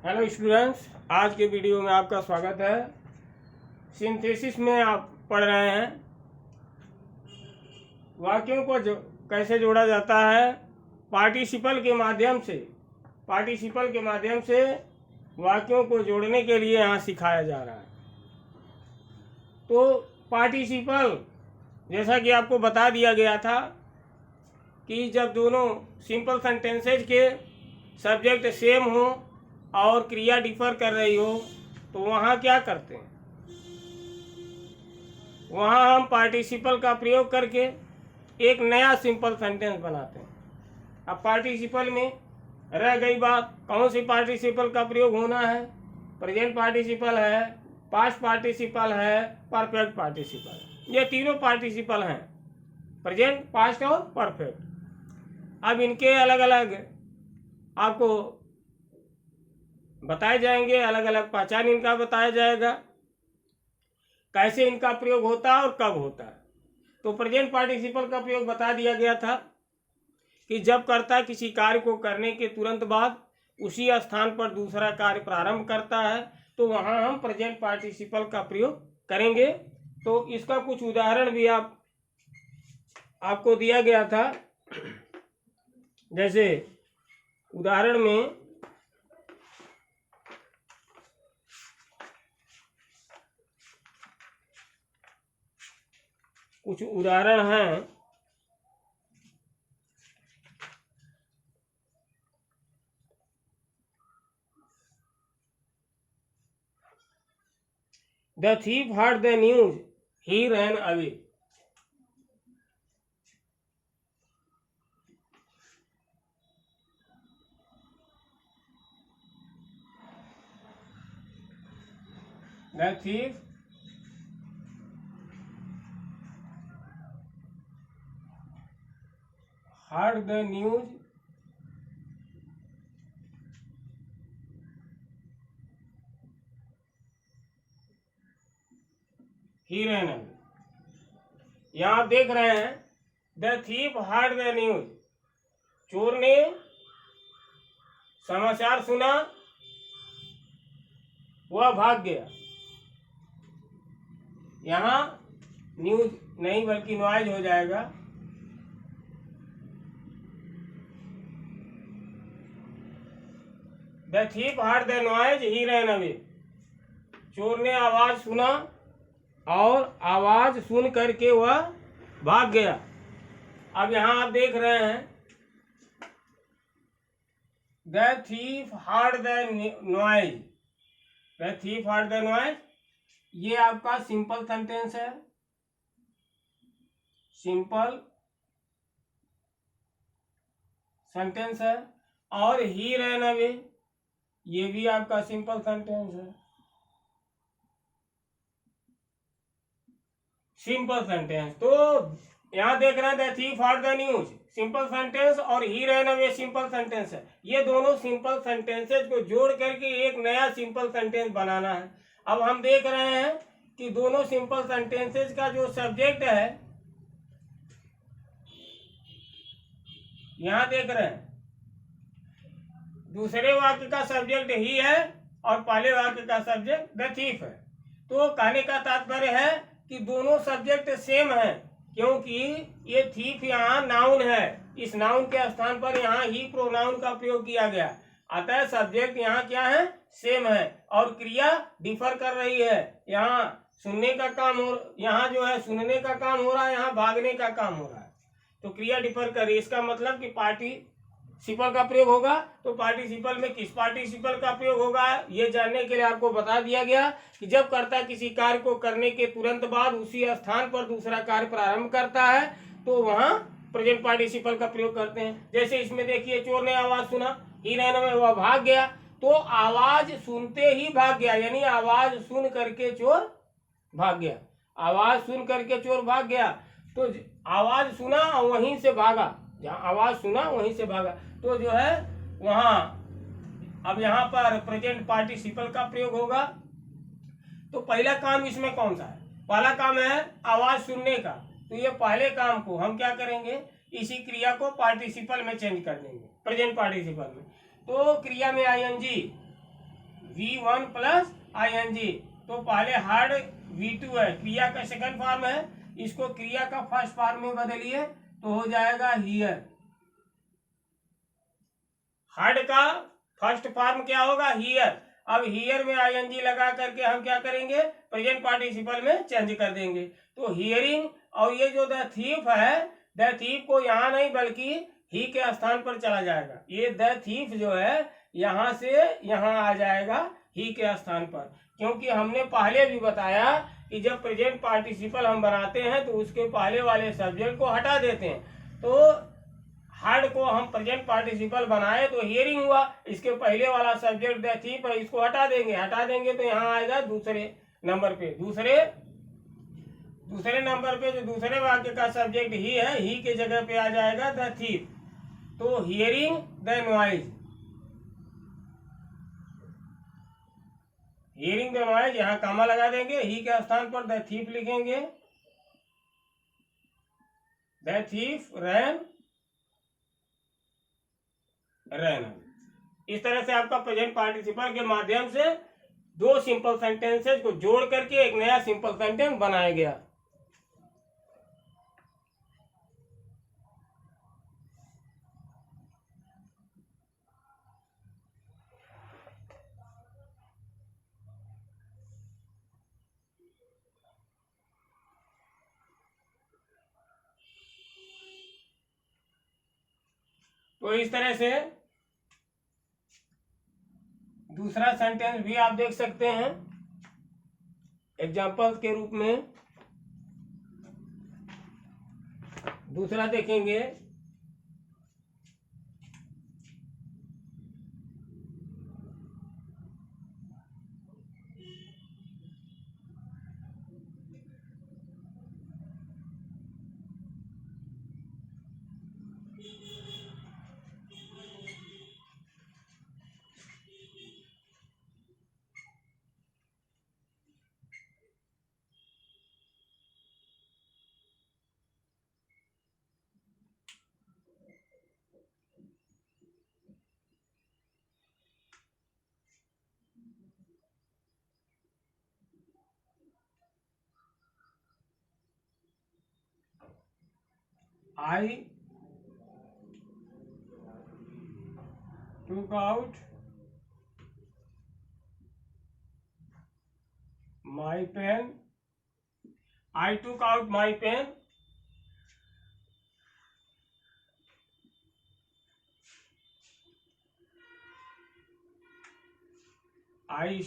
Hello students, आज के video में आपका स्वागत है। सिंथेसिस में आप पढ़ रहे हैं वाक्यों को कैसे जोड़ा जाता है। पार्टिसिपल के माध्यम से वाक्यों को जोड़ने के लिए यहाँ सिखाया जा रहा है। तो पार्टिसिपल जैसा कि आपको बता दिया गया था कि जब दोनों सिंपल सेंटेंसेज के सब्जेक्ट सेम हो और क्रिया डिफर कर रही हो तो वहाँ क्या करते हैं, वहाँ हम पार्टिसिपल का प्रयोग करके एक नया सिंपल सेंटेंस बनाते हैं। अब पार्टिसिपल में रह गई बात, कौन सी पार्टिसिपल का प्रयोग होना है। प्रेजेंट पार्टिसिपल है, पास्ट पार्टिसिपल है, परफेक्ट पार्टिसिपल है। ये तीनों पार्टिसिपल हैं, प्रेजेंट, पास्ट और परफेक्ट। अब इनके अलग अलग आपको बताए जाएंगे, अलग अलग पहचान इनका बताया जाएगा, कैसे इनका प्रयोग होता है और कब होता है। तो प्रेजेंट पार्टिसिपल का प्रयोग बता दिया गया था कि जब कर्ता किसी कार्य को करने के तुरंत बाद उसी स्थान पर दूसरा कार्य प्रारंभ करता है तो वहां हम प्रेजेंट पार्टिसिपल का प्रयोग करेंगे। तो इसका कुछ उदाहरण भी आपको दिया गया था। जैसे उदाहरण में कुछ उदाहरण हैं। The thief heard the news, he ran away. The thief heard the news, he ran away. यहाँ आप देख रहे हैं the thief heard the news, चोर ने समाचार सुना, वह भाग गया। यहाँ न्यूज नहीं बल्कि नॉइज हो जाएगा। The thief heard the noise, he ran away. चोर ने आवाज सुना और आवाज सुन करके वह भाग गया। अब यहाँ आप देख रहे हैं the thief heard the noise, the thief heard the noise, ये आपका सिंपल सेंटेंस है, सिंपल सेंटेंस है। और ही रैन अवे, ये भी आपका सिंपल सेंटेंस है, सिंपल सेंटेंस। तो यहाँ देख रहे हैं the thief heard the news simple sentence और ही रैन अवे सिंपल सेंटेंस है। ये दोनों सिंपल सेंटेंसेज को जोड़ करके एक नया सिंपल सेंटेंस बनाना है। अब हम देख रहे हैं कि दोनों सिंपल सेंटेंसेज का जो सब्जेक्ट है, यहाँ देख रहे हैं दूसरे वाक्य का सब्जेक्ट ही है और पहले वाक्य का सब्जेक्ट द थीफ है। तो कहने का तात्पर्य है कि दोनों सब्जेक्ट सेम है, क्योंकि ये थीफ यहाँ नाउन है, इस नाउन के स्थान पर यहाँ ही प्रोनाउन का प्रयोग किया गया। अतः सब्जेक्ट यहाँ क्या है, सेम है और क्रिया डिफर कर रही है। यहाँ सुनने का काम हो, यहाँ जो है सुनने का काम हो रहा है, यहाँ भागने का काम हो रहा है। तो क्रिया डिफर कर रही है। इसका मतलब कि पार्टिसिपल का प्रयोग होगा। तो पार्टिसिपल में किस पार्टिसिपल का प्रयोग होगा, ये जानने के लिए आपको बता दिया गया कि जब कर्ता किसी कार्य को करने के तुरंत बाद उसी स्थान पर दूसरा कार्य प्रारंभ करता है तो वहां प्रेजेंट पार्टिसिपल का प्रयोग करते हैं। जैसे इसमें देखिए, चोर ने आवाज सुना, ही रैन अवे, वह भाग गया। तो आवाज सुनते ही भाग गया, यानी आवाज सुन करके चोर भाग गया। आवाज सुन करके चोर भाग गया। तो आवाज सुना और वहीं से भागा, जहाँ आवाज सुना वहीं से भागा। तो जो है वहां अब यहाँ पर प्रेजेंट पार्टिसिपल का प्रयोग होगा। तो पहला काम इसमें कौन सा है, पहला काम है आवाज सुनने का। तो ये पहले काम को हम क्या करेंगे, इसी क्रिया को पार्टिसिपल में चेंज कर देंगे, प्रेजेंट पार्टिसिपल में। तो क्रिया में आईएनजी V1 प्लस ING। तो पहले हार्ड V2 है, क्रिया का सेकंड फॉर्म है, इसको क्रिया का फर्स्ट फॉर्म में बदलिए तो हो जाएगा हियर। हार्ड का फर्स्ट फॉर्म क्या होगा? हियर। अब हियर में ING लगा करके हम क्या करेंगे? प्रेजेंट पार्टिसिपल में चेंज कर देंगे। तो हियरिंग, और ये जो द थीफ है, द थीफ को यहाँ नहीं बल्कि ही के स्थान पर चला जाएगा। ये द थीफ जो है यहाँ से यहाँ आ जाएगा ही के स्थान पर, क्योंकि हमने पहले भी बताया कि जब प्रेजेंट पार्टिसिपल हम बनाते हैं तो उसके पहले वाले सब्जेक्ट को हटा देते हैं। तो हार्ड को हम प्रेजेंट पार्टिसिपल बनाए तो हियरिंग हुआ, इसके पहले वाला सब्जेक्ट द थीफ है, इसको हटा देंगे तो यहाँ आएगा दूसरे नंबर पे। दूसरे नंबर पे जो दूसरे वाक्य का सब्जेक्ट ही है, ही के जगह पे आ जाएगा द थीफ। तो hearing the noise, hearing the noise, यहाँ कामा लगा देंगे, ही के स्थान पर द थीफ लिखेंगे। द थीफ रैन। इस तरह से आपका प्रेजेंट पार्टिसिपल के माध्यम से दो सिंपल सेंटेंसेस को जोड़ करके एक नया सिंपल सेंटेंस बनाया गया। तो इस तरह से दूसरा सेंटेंस भी आप देख सकते हैं एग्जाम्पल के रूप में। दूसरा देखेंगे, I took out my pen. I took out my pen. I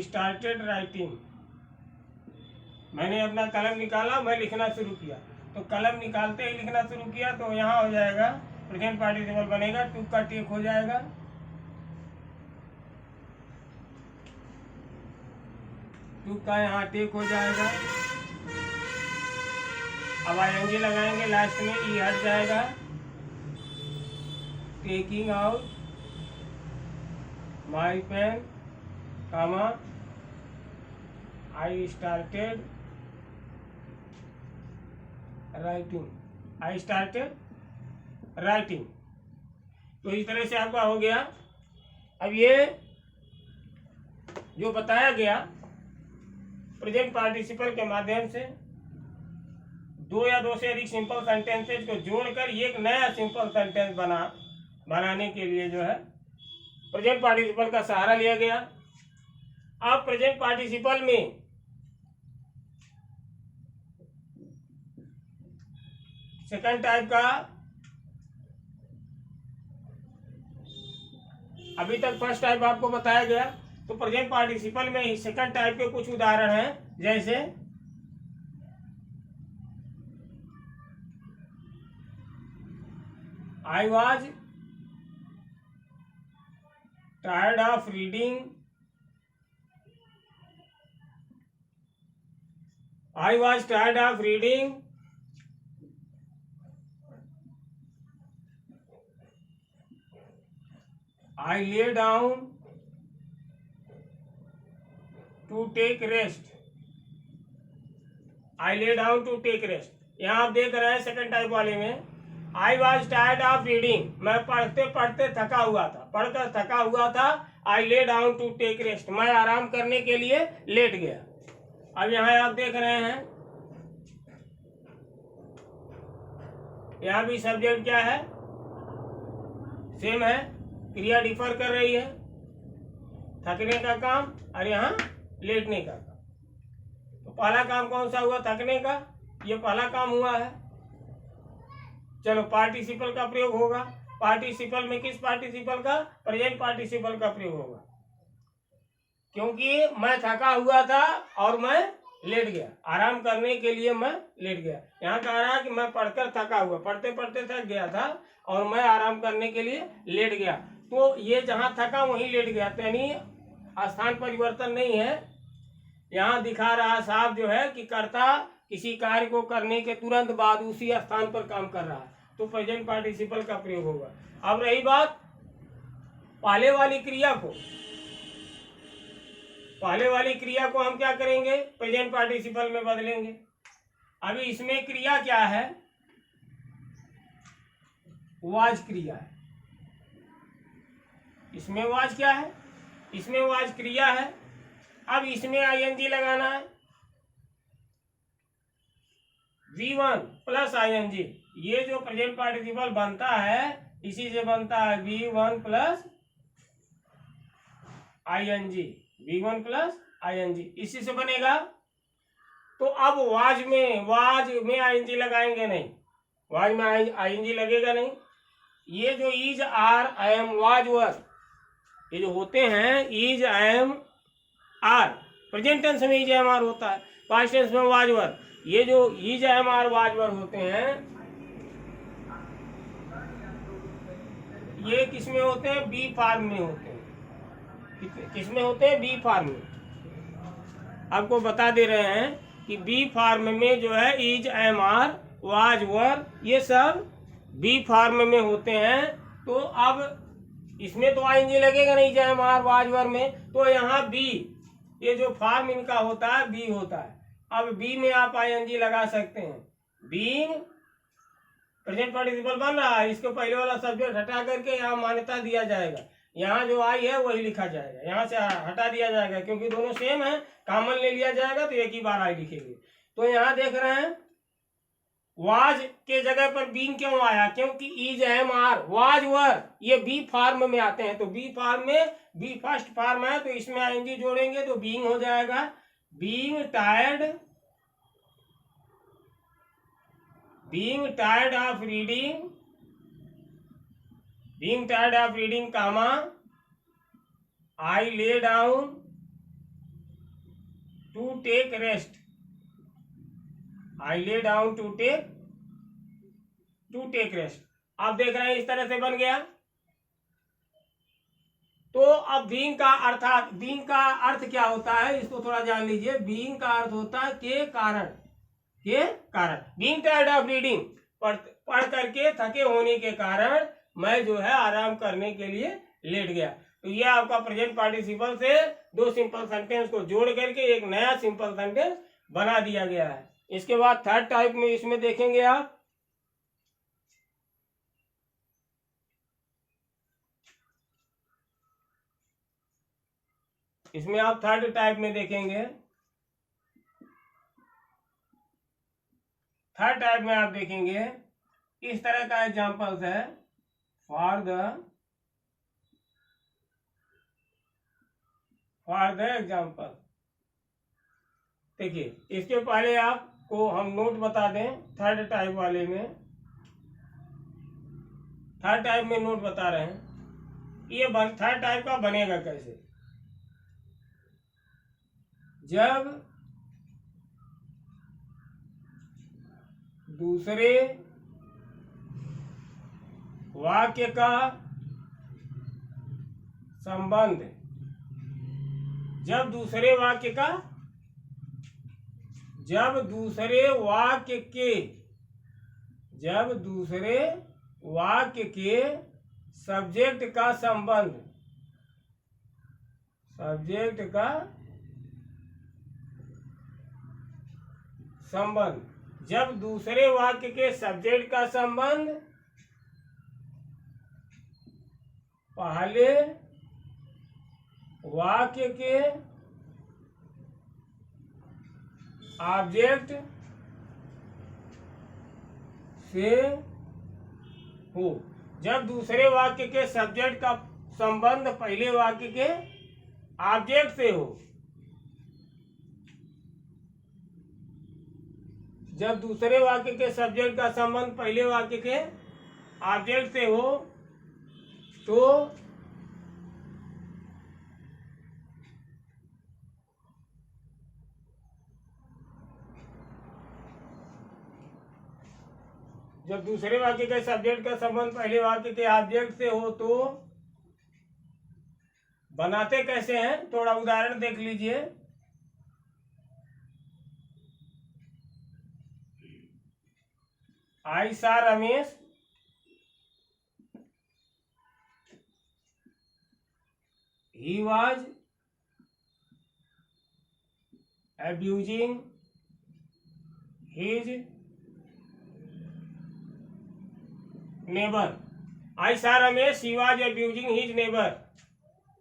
started writing. मैंने अपना कलम निकाला, मैं लिखना शुरू किया। तो कलम निकालते ही लिखना शुरू किया तो यहाँ हो जाएगा प्रेजेंट पार्टिसिपल बनेगा, टुक का टेक हो जाएगा। टुक का यहाँ टेक हो जाएगा। अब आईएनजी लगाएंगे लास्ट में, ई हट जाएगा। Taking out my pen comma I started writing. तो इस तरह से आपका हो गया। अब ये जो बताया गया प्रेजेंट पार्टिसिपल के माध्यम से दो या दो से अधिक सिंपल सेंटेंसेस को जोड़कर एक नया सिंपल सेंटेंस बनाने के लिए जो है प्रेजेंट पार्टिसिपल का सहारा लिया गया। अब प्रेजेंट पार्टिसिपल में सेकंड टाइप का, अभी तक फर्स्ट टाइप आपको बताया गया, तो प्रेजेंट पार्टिसिपल में सेकंड टाइप के कुछ उदाहरण हैं, जैसे I was tired of reading. I was tired of reading. I lay down to take rest. I lay down to take rest. यहाँ आप देख रहे हैं सेकंड टाइप वाले में I was tired of reading, मैं पढ़ते पढ़ते थका हुआ था, पढ़कर थका हुआ था। आई lay down to take rest, मैं आराम करने के लिए लेट गया। अब यहाँ आप देख रहे हैं, यहाँ भी सब्जेक्ट क्या है, सेम है, क्रिया डिफर कर रही है, थकने का काम और यहाँ लेटने का काम। तो पहला काम कौन सा हुआ, थकने का, ये पहला काम हुआ है। चलो पार्टिसिपल का प्रयोग होगा। पार्टिसिपल में किस पार्टिसिपल का, प्रेजेंट पार्टिसिपल का प्रयोग होगा, क्योंकि मैं थका हुआ था और मैं लेट गया, आराम करने के लिए मैं लेट गया। यहाँ कह रहा है कि मैं पढ़कर थका हुआ, पढ़ते पढ़ते थक गया था और मैं आराम करने के लिए लेट गया। तो ये जहाँ थका वहीं लेट गया, तो यानी स्थान परिवर्तन नहीं है। यहाँ दिखा रहा साहब जो है कि कर्ता किसी कार्य को करने के तुरंत बाद उसी स्थान पर काम कर रहा है, तो प्रेजेंट पार्टिसिपल का प्रयोग होगा। अब रही बात पहले वाली क्रिया को, पहले वाली क्रिया को हम क्या करेंगे, प्रेजेंट पार्टिसिपल में बदलेंगे। अभी इसमें क्रिया क्या है, वाज क्रिया है। इसमें वाज क्या है, इसमें वाज क्रिया है। अब इसमें आईएनजी लगाना है, V1 प्लस आईएनजी, ये जो प्रेजेंट पार्टिसिपल बनता है इसी से बनता है V1 plus ING, V1 plus ING इसी से बनेगा। तो अब वाज में आईएनजी लगाएंगे नहीं, वाज में आईएनजी लगेगा नहीं। ये जो is am are was were, ये जो होते हैं is am are, present tense में इज एम आर होता है, पास्ट टेंस में वाज वर। ये जो is am are was were होते हैं, ये किस में होते हैं, बी फॉर्म में होते हैं। किस में होते हैं, बी फॉर्म में। आपको बता दे रहे हैं कि बी फॉर्म में जो है is am are was were, ये सब बी फॉर्म में होते हैं। तो अब इसमें तो आईएनजी लगेगा नहीं, is am are was were में, तो यहाँ बी, ये जो फॉर्म इनका होता है बी होता है। अब बी में आप आईएनजी लगा सकते हैं। बीइंग प्रेजेंट पार्टिसिपल बन रहा है, इसको पहले वाला सब्जेक्ट हटा करके यहाँ मान्यता दिया जाएगा, यहाँ जो आई है वही लिखा जाएगा, यहाँ से हटा दिया जाएगा, क्योंकि दोनों सेम है, कॉमन ले लिया जाएगा तो एक ही बार आई लिखेंगे। तो यहाँ देख रहे हैं वाज के जगह पर बीइंग क्यों आया, क्योंकि is am are was were ये बी फॉर्म में आते हैं। तो बी फॉर्म में बी फर्स्ट फॉर्म है, तो इसमें आईएनजी जोड़ेंगे तो बीइंग हो जाएगा। Being tired of reading, being tired of reading comma I lay down to take rest, I lay down to take rest. आप देख रहे हैं इस तरह से बन गया। तो अब बीइंग का अर्थात, बीइंग का अर्थ क्या होता है, इसको थोड़ा जान लीजिए। बीइंग का अर्थ होता है के कारण, के कारण। बीइंग टायर्ड ऑफ रीडिंग, पढ़ करके थके होने के कारण मैं जो है आराम करने के लिए लेट गया। तो ये आपका प्रेजेंट पार्टिसिपल से दो सिंपल सेंटेंस को जोड़ करके एक नया सिंपल सेंटेंस बना दिया गया है। इसके बाद थर्ड टाइप में इसमें देखेंगे आप, इसमें आप थर्ड टाइप में देखेंगे। थर्ड टाइप में आप देखेंगे इस तरह का एग्जांपल्स है। फॉर द एग्जांपल, देखिए इसके पहले आपको हम नोट बता दें थर्ड टाइप वाले में, थर्ड टाइप में नोट बता रहे हैं ये थर्ड टाइप का बनेगा कैसे। जब दूसरे वाक्य का संबंध, जब दूसरे वाक्य का, जब दूसरे वाक्य के, जब दूसरे वाक्य के सब्जेक्ट का संबंध, सब्जेक्ट का संबंध, जब दूसरे वाक्य के सब्जेक्ट का संबंध पहले वाक्य के ऑब्जेक्ट से हो। जब दूसरे वाक्य के सब्जेक्ट का संबंध पहले वाक्य के ऑब्जेक्ट से हो। जब दूसरे वाक्य के सब्जेक्ट का संबंध पहले वाक्य के ऑब्जेक्ट से हो तो जब दूसरे वाक्य के सब्जेक्ट का संबंध पहले वाक्य के ऑब्जेक्ट से हो तो बनाते कैसे हैं, थोड़ा उदाहरण देख लीजिए। आई saw Ramesh he was abusing his neighbor। I saw Ramesh he was abusing his neighbor।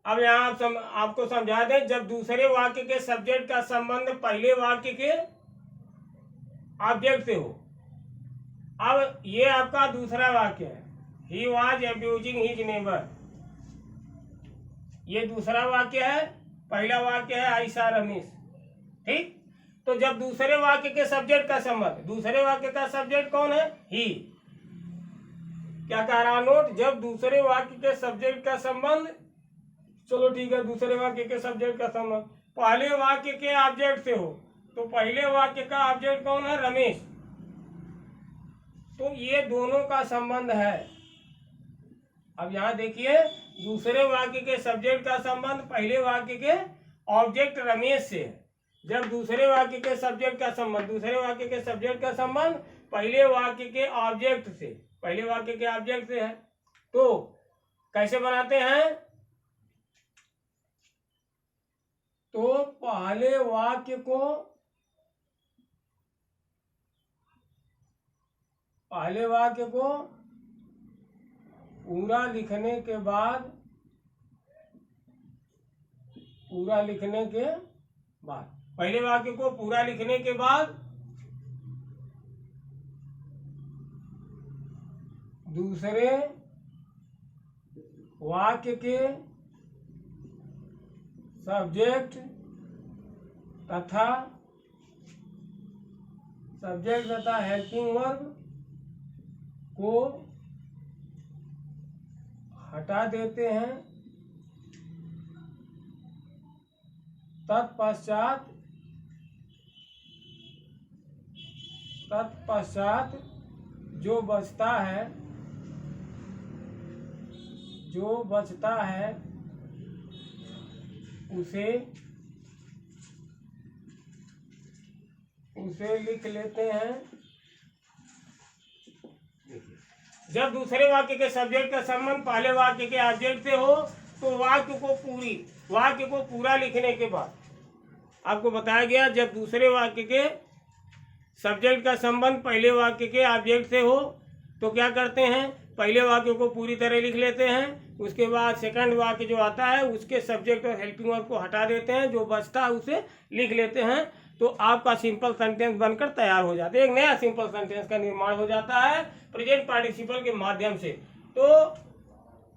अब यहाँ आपको समझा दें, जब दूसरे वाक्य के सब्जेक्ट का संबंध पहले वाक्य के ऑब्जेक्ट से हो। अब ये आपका दूसरा वाक्य है, he was abusing his neighbor। ये दूसरा वाक्य है, पहला वाक्य है आई सा रमेश। ठीक, तो जब दूसरे वाक्य के सब्जेक्ट का संबंध, दूसरे वाक्य का सब्जेक्ट कौन है, ही। क्या कह रहा नोट, जब दूसरे वाक्य के सब्जेक्ट का संबंध, चलो ठीक है, दूसरे वाक्य के सब्जेक्ट का संबंध पहले वाक्य के ऑब्जेक्ट से हो तो पहले वाक्य का ऑब्जेक्ट कौन है, रमेश। तो ये दोनों का संबंध है। अब यहां देखिए, दूसरे वाक्य के सब्जेक्ट का संबंध पहले वाक्य के ऑब्जेक्ट रमेश से है। जब दूसरे वाक्य के सब्जेक्ट का संबंध, दूसरे वाक्य के सब्जेक्ट का संबंध पहले वाक्य के ऑब्जेक्ट से, पहले वाक्य के ऑब्जेक्ट से है, तो कैसे बनाते हैं, तो पहले वाक्य को, पहले वाक्य को पूरा लिखने के बाद, पूरा लिखने के बाद, पहले वाक्य को पूरा लिखने के बाद दूसरे वाक्य के सब्जेक्ट तथा हेल्पिंग वर्ब को हटा देते हैं। तत्पश्चात जो बचता है उसे लिख लेते हैं। जब दूसरे वाक्य के सब्जेक्ट का संबंध पहले वाक्य के ऑब्जेक्ट से हो तो वाक्य को पूरा लिखने के बाद, आपको बताया गया, जब दूसरे वाक्य के सब्जेक्ट का संबंध पहले वाक्य के ऑब्जेक्ट से हो तो क्या करते हैं, पहले वाक्य को पूरी तरह लिख लेते हैं। उसके बाद सेकंड वाक्य जो आता है उसके सब्जेक्ट और हेल्पिंग वर्ब को हटा देते हैं, जो बचता है उसे लिख लेते हैं। तो आपका सिंपल सेंटेंस बनकर तैयार हो जाता है, एक नया सिंपल सेंटेंस का निर्माण हो जाता है प्रेजेंट पार्टिसिपल के माध्यम से। तो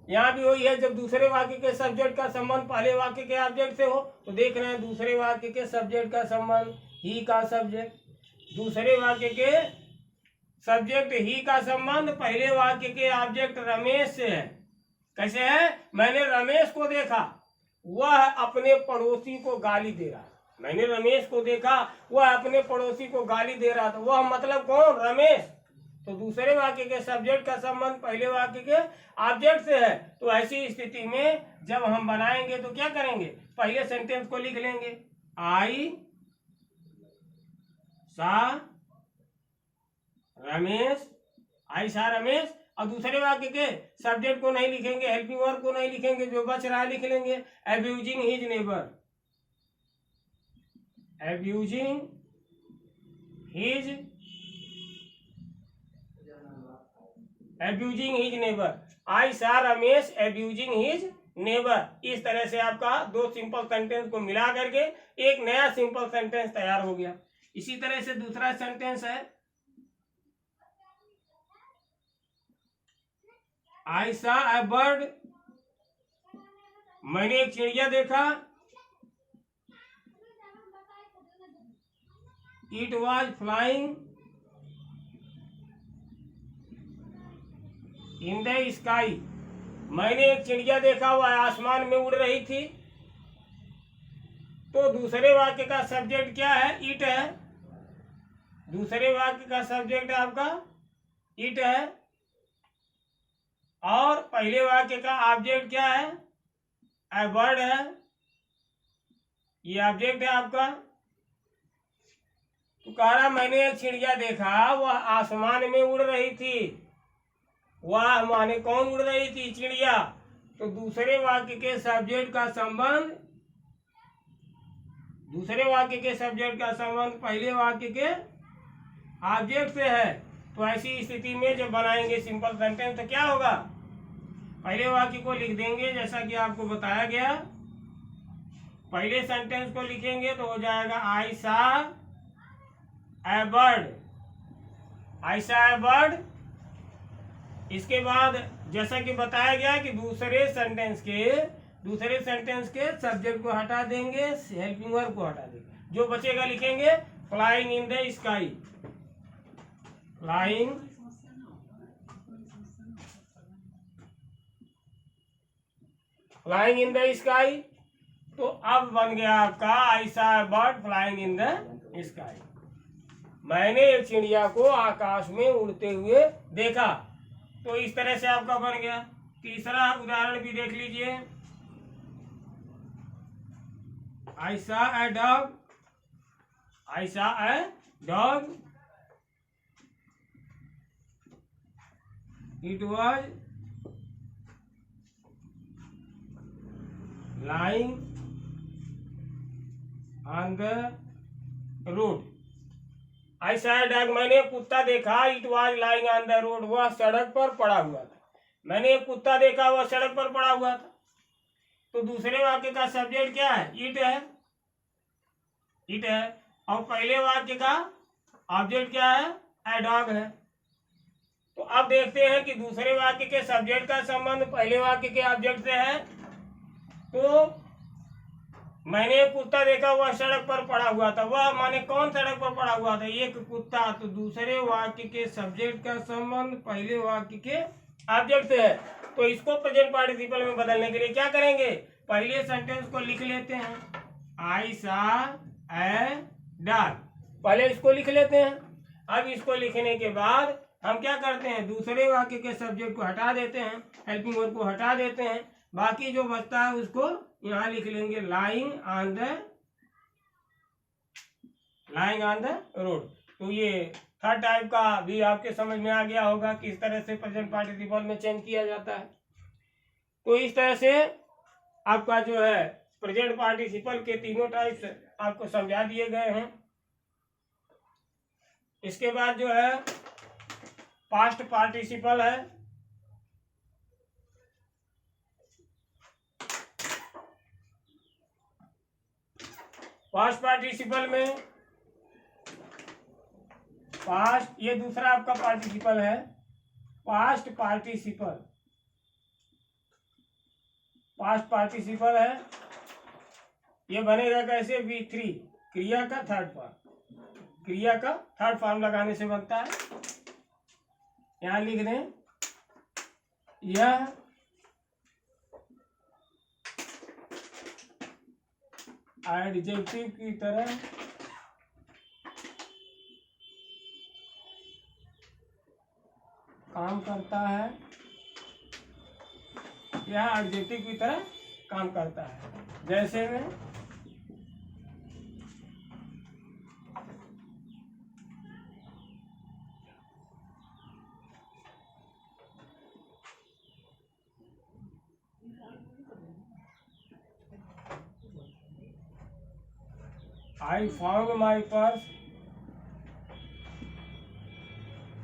यहाँ भी वही है, जब दूसरे वाक्य के सब्जेक्ट का संबंध पहले वाक्य के ऑब्जेक्ट से हो तो देख रहे हैं दूसरे वाक्य के सब्जेक्ट का संबंध ही का सब्जेक्ट, दूसरे वाक्य के सब्जेक्ट ही का संबंध पहले वाक्य के ऑब्जेक्ट रमेश से है। कैसे है, मैंने रमेश को देखा, वह अपने पड़ोसी को गाली दे रहा। मैंने रमेश को देखा, वह अपने पड़ोसी को गाली दे रहा था। वह मतलब कौन, रमेश। तो दूसरे वाक्य के सब्जेक्ट का संबंध पहले वाक्य के ऑब्जेक्ट से है। तो ऐसी स्थिति में जब हम बनाएंगे तो क्या करेंगे, पहले सेंटेंस को लिख लेंगे, आई सा रमेश, आई सा रमेश, और दूसरे वाक्य के सब्जेक्ट को नहीं लिखेंगे, हेल्पिंग वर्ब को नहीं लिखेंगे, जो बच रहा लिख लेंगे, abusing his neighbour, abusing his abusing his neighbour, I saw Ramesh abusing his neighbour. इस तरह से आपका दो सिंपल सेंटेंस को मिला करके एक नया सिंपल सेंटेंस तैयार हो गया। इसी तरह से दूसरा सेंटेंस है, आई सा ए बर्ड, मैंने एक चिड़िया देखा, it was flying in the sky, मैंने एक चिड़िया देखा वह आसमान में उड़ रही थी। तो दूसरे वाक्य का सब्जेक्ट क्या है? इट है। दूसरे वाक्य का सब्जेक्ट आपका इट है और पहले वाक्य का ऑब्जेक्ट क्या है? ए बर्ड है। ये ऑब्जेक्ट है आपका। तो कह रहा मैंने एक चिड़िया देखा वह आसमान में उड़ रही थी। वह माने कौन उड़ रही थी? चिड़िया। तो दूसरे वाक्य के सब्जेक्ट का संबंध, दूसरे वाक्य के सब्जेक्ट का संबंध पहले वाक्य के ऑब्जेक्ट से है। तो ऐसी स्थिति में जब बनाएंगे सिंपल सेंटेंस तो क्या होगा? पहले वाक्य को लिख देंगे जैसा कि आपको बताया गया। पहले सेंटेंस को लिखेंगे तो हो जाएगा आई saw a bird, I saw a bird. इसके बाद जैसा कि बताया गया कि दूसरे सेंटेंस के सब्जेक्ट को हटा देंगे, हेल्पिंग वर्ब को हटा देंगे। जो बचेगा लिखेंगे flying in the sky, flying flying in the sky. तो अब बन गया आपका I saw a bird flying in the sky, मैंने एक चिड़िया को आकाश में उड़ते हुए देखा। तो इस तरह से आपका बन गया। तीसरा उदाहरण भी देख लीजिए, आई saw a dog, I saw a dog, it was lying on the road, I saw a dog, मैंने एक कुत्ता देखा, it was lying on the road, वह सड़क पर पड़ा हुआ था। मैंने एक कुत्ता देखा वह सड़क पर पड़ा हुआ था। तो दूसरे वाक्य का सब्जेक्ट क्या है? इट है, इट है। और पहले वाक्य का ऑब्जेक्ट क्या है? ए डॉग है। तो अब देखते हैं कि दूसरे वाक्य के सब्जेक्ट का संबंध पहले वाक्य के ऑब्जेक्ट से है। तो मैंने एक कुत्ता देखा वह सड़क पर पड़ा हुआ था, वह माने कौन सड़क पर पड़ा हुआ था? एक कुत्ता। तो दूसरे वाक्य के सब्जेक्ट का संबंध पहले वाक्य के ऑब्जेक्ट से है। तो इसको प्रेजेंट पार्टिसिपल में बदलने के लिए क्या करेंगे? पहले सेंटेंस को लिख लेते हैं, आई सा ए डॉग, पहले इसको लिख लेते हैं। अब इसको लिखने के बाद हम क्या करते हैं? दूसरे वाक्य के सब्जेक्ट को हटा देते हैं, हेल्पिंग वर्ब को हटा देते हैं। बाकी जो बचता है उसको यहाँ लिख लेंगे लाइंग ऑन द रोड। तो ये थर्ड टाइप का भी आपके समझ में आ गया होगा किस तरह से प्रेजेंट पार्टिसिपल में चेंज किया जाता है। तो इस तरह से आपका जो है प्रेजेंट पार्टिसिपल के तीनों टाइप्स आपको समझा दिए गए हैं। इसके बाद जो है पास्ट पार्टिसिपल है। पास्ट पार्टिसिपल में पास्ट, ये दूसरा आपका पार्टिसिपल है। पास्ट पार्टिसिपल, पास्ट पार्टिसिपल है। ये बनेगा कैसे? V3, क्रिया का थर्ड फॉर्म, क्रिया का थर्ड फॉर्म लगाने से बनता है। यहां लिख दें, यह एडजेक्टिव की तरह काम करता है, यह एडजेक्टिव की तरह काम करता है। जैसे में I found my purse,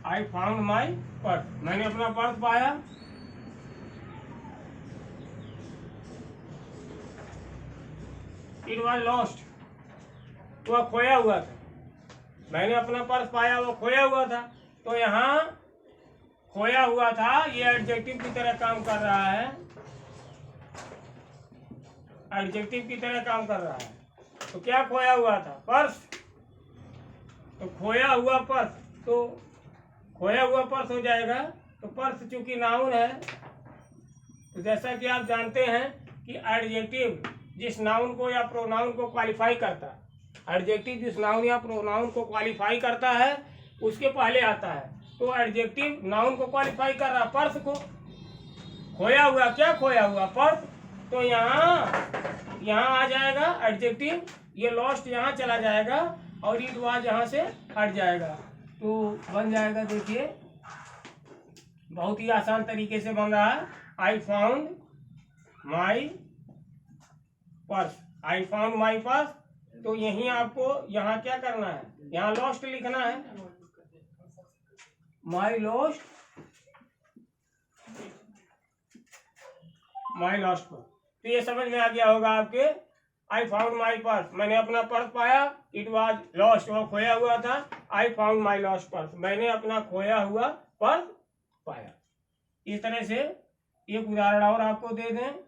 I found my purse, मैंने अपना पर्स पाया। इट वॉज लॉस्ट, वह खोया हुआ था। मैंने अपना पर्स पाया, वो खोया हुआ था। तो यहाँ खोया हुआ था ये एडजेक्टिव की तरह काम कर रहा है, एडजेक्टिव की तरह काम कर रहा है। तो क्या खोया हुआ था? पर्स। तो खोया हुआ पर्स, तो खोया हुआ पर्स हो जाएगा। तो पर्स चूंकि नाउन है, तो जैसा कि आप जानते हैं कि एडजेक्टिव जिस नाउन को या प्रोनाउन को क्वालिफाई करता है, एडजेक्टिव जिस नाउन या प्रोनाउन को क्वालिफाई करता है उसके पहले आता है। तो एडजेक्टिव नाउन को क्वालिफाई कर रहा, पर्स को। खोया हुआ, क्या खोया हुआ? पर्स। तो यहाँ आ जाएगा एडजेक्टिव, ये लॉस्ट यहाँ चला जाएगा और इट वाज यहाँ से हट जाएगा। तो बन जाएगा, देखिए बहुत ही आसान तरीके से बन रहा है। I found my purse, I found my purse. तो यही आपको यहाँ क्या करना है? यहाँ लॉस्ट लिखना है, माई लॉस्ट, माई लॉस्ट पर्स। तो ये समझ में आ गया होगा आपके। आई फाउंड माई पर्स, मैंने अपना पर्स पाया। इट वाज लॉस्ट, वो खोया हुआ था। I found my lost purse, मैंने अपना खोया हुआ पर्स पाया। इस तरह से एक उदाहरण और आपको दे दें।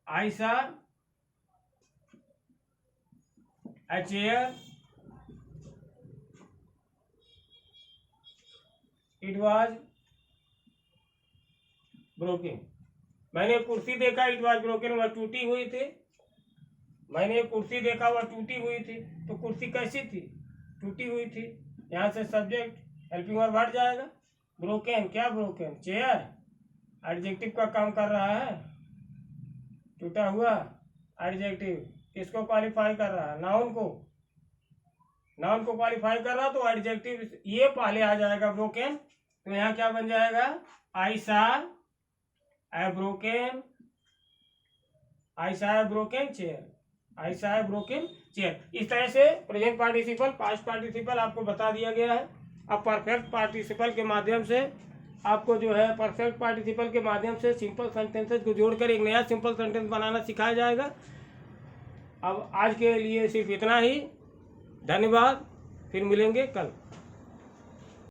I saw a chair, it was broken, मैंने कुर्सी देखा। इट वाज ब्रोकन, वह टूटी हुई थी। मैंने कुर्सी देखा, वह टूटी हुई थी। तो कुर्सी कैसी थी? टूटी हुई थी। यहाँ से सब्जेक्ट हेल्पिंग वर्ब हट जाएगा। ब्रोकन, क्या ब्रोकन? चेयर एडजेक्टिव का काम कर रहा है। टूटा हुआ एडजेक्टिव किसको क्वालिफाई कर रहा है? नाउन को। नाउन को क्वालिफाई कर रहा, तो एडजेक्टिव ये पहले आ जाएगा, ब्रोकन। तो यहाँ क्या बन जाएगा? I saw a broken, I saw a broken chair, I saw a broken chair. इस तरह से प्रेजेंट पार्टिसिपल, पास्ट पार्टिसिपल आपको बता दिया गया है। अब परफेक्ट पार्टिसिपल के माध्यम से आपको जो है, परफेक्ट पार्टिसिपल के माध्यम से सिंपल सेंटेंसेस को जोड़कर एक नया सिंपल सेंटेंस बनाना सिखाया जाएगा। अब आज के लिए सिर्फ इतना ही। धन्यवाद, फिर मिलेंगे कल।